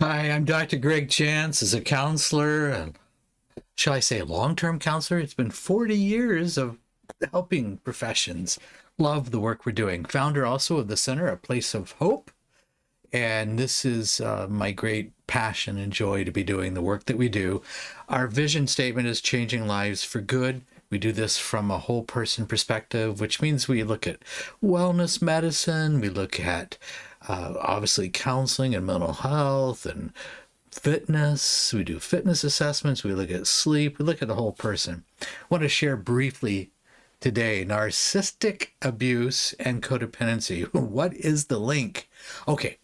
Hi, I'm Dr. Greg Jantz as a counselor, and shall I say long-term counselor? It's been 40 years of helping professions. Love the work we're doing. Founder also of the Center, a place of hope. And this is my great passion and joy to be doing the work that we do. Our vision statement is changing lives for good. We do this from a whole person perspective, which means we look at wellness medicine, we look at obviously counseling and mental health and fitness. We do fitness assessments, we look at sleep, we look at the whole person. I want to share briefly today narcissistic abuse and codependency. What is the link? Okay,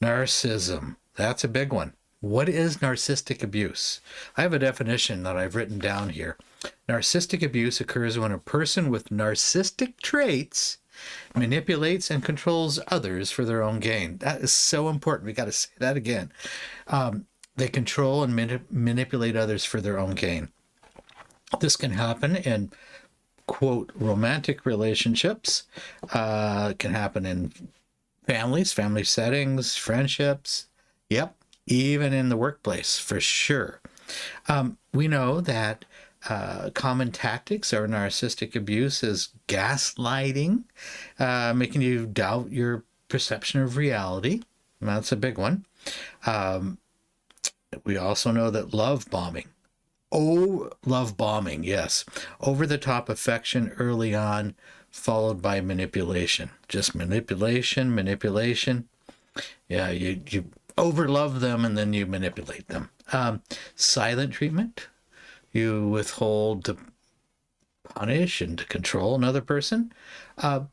narcissism, that's a big one. What is narcissistic abuse? I have a definition that I've written down here. Narcissistic abuse occurs when a person with narcissistic traits manipulates and controls others for their own gain. That is so important. We got to say that again. They control and manipulate others for their own gain. This can happen in, quote, romantic relationships. It can happen in families, family settings, friendships. Yep, even in the workplace, for sure. We know that common tactics of narcissistic abuse is gaslighting, making you doubt your perception of reality. That's a big one. We also know that love bombing. Oh, love bombing, yes. Over the top affection early on, followed by manipulation. Just manipulation. Yeah, you overlove them and then you manipulate them. Silent treatment. You withhold to punish and to control another person.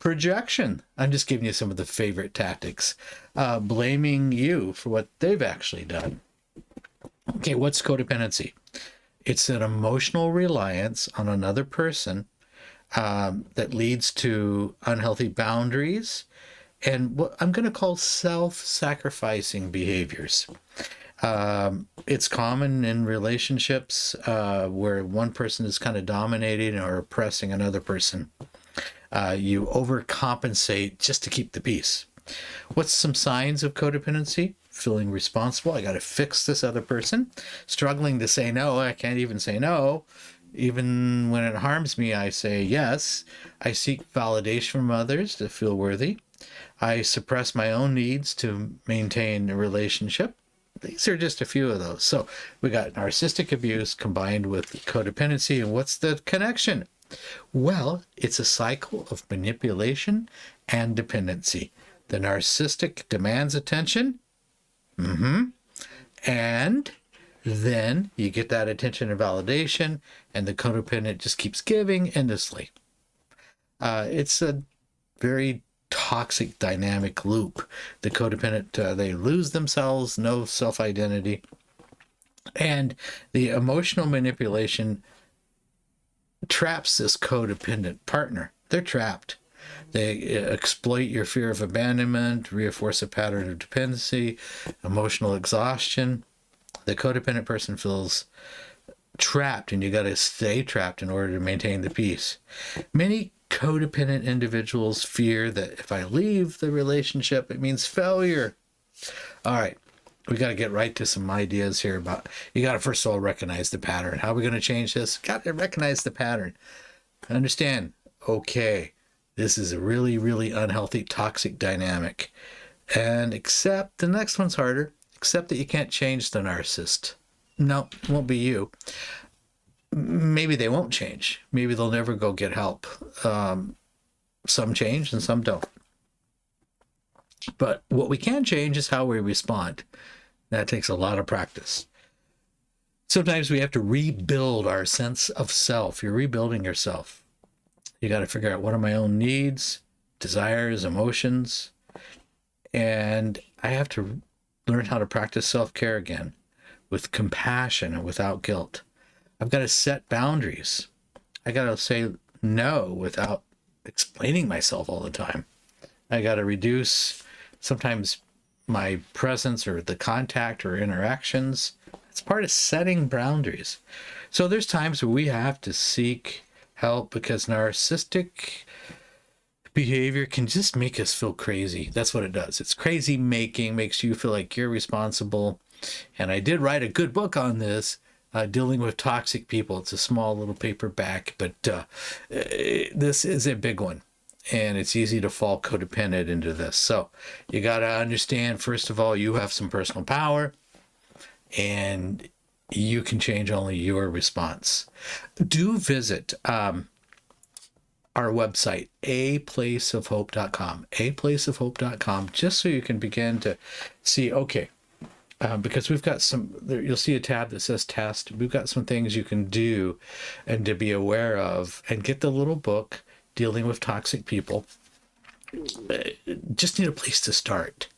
Projection. I'm just giving you some of the favorite tactics. Blaming you for what they've actually done. Okay, what's codependency? It's an emotional reliance on another person that leads to unhealthy boundaries and what I'm going to call self-sacrificing behaviors. It's common in relationships where one person is kind of dominating or oppressing another person. You overcompensate just to keep the peace. What's some signs of codependency? Feeling responsible. I got to fix this other person. Struggling to say no. I can't even say no. Even when it harms me, I say yes. I seek validation from others to feel worthy. I suppress my own needs to maintain a relationship. These are just a few of those. So we got narcissistic abuse combined with codependency. And what's the connection? Well, it's a cycle of manipulation and dependency. The narcissistic demands attention. And then you get that attention and validation, and the codependent just keeps giving endlessly. It's a very toxic dynamic loop. The codependent, they lose themselves, no self-identity, and the emotional manipulation traps this codependent partner. They're trapped. They exploit your fear of abandonment, reinforce a pattern of dependency, emotional exhaustion. The codependent person feels trapped, and you got to stay trapped in order to maintain the peace. Many codependent individuals fear that if I leave the relationship, it means failure. All right, we got to get right to some ideas here about, you got to first of all recognize the pattern. How are we going to change this? Got to recognize the pattern. Understand, okay, this is a really, really unhealthy, toxic dynamic. And accept, the next one's harder, accept that you can't change the narcissist. No, it won't be you. Maybe they won't change. Maybe they'll never go get help. Some change and some don't. But what we can change is how we respond. That takes a lot of practice. Sometimes we have to rebuild our sense of self. You're rebuilding yourself. You got to figure out, what are my own needs, desires, emotions. And I have to learn how to practice self-care again with compassion and without guilt. I've got to set boundaries. I got to say no without explaining myself all the time. I got to reduce sometimes my presence or the contact or interactions. It's part of setting boundaries. So there's times where we have to seek help because narcissistic behavior can just make us feel crazy. That's what it does. It's crazy making, makes you feel like you're responsible. And I did write a good book on this, dealing with toxic people. It's a small little paperback, but this is a big one. And it's easy to fall codependent into this. So you got to understand, first of all, you have some personal power, and you can change only your response. Do visit our website, aplaceofhope.com, aplaceofhope.com, just so you can begin to see, okay, because we've got some, you'll see a tab that says test. We've got some things you can do and to be aware of, and get the little book, Dealing with Toxic People. Just need a place to start.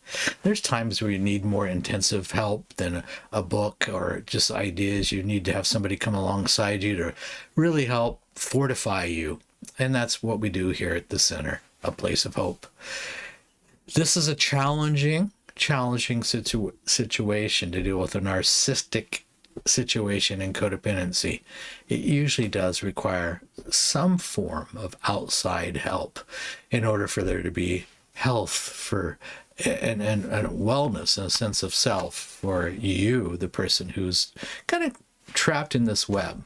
There's times where you need more intensive help than a book or just ideas. You need to have somebody come alongside you to really help fortify you. And that's what we do here at the center, A Place of Hope. This is a challenging situation to deal with a narcissistic situation in codependency. It usually does require some form of outside help in order for there to be health for and wellness and a sense of self for you, the person who's kind of trapped in this web.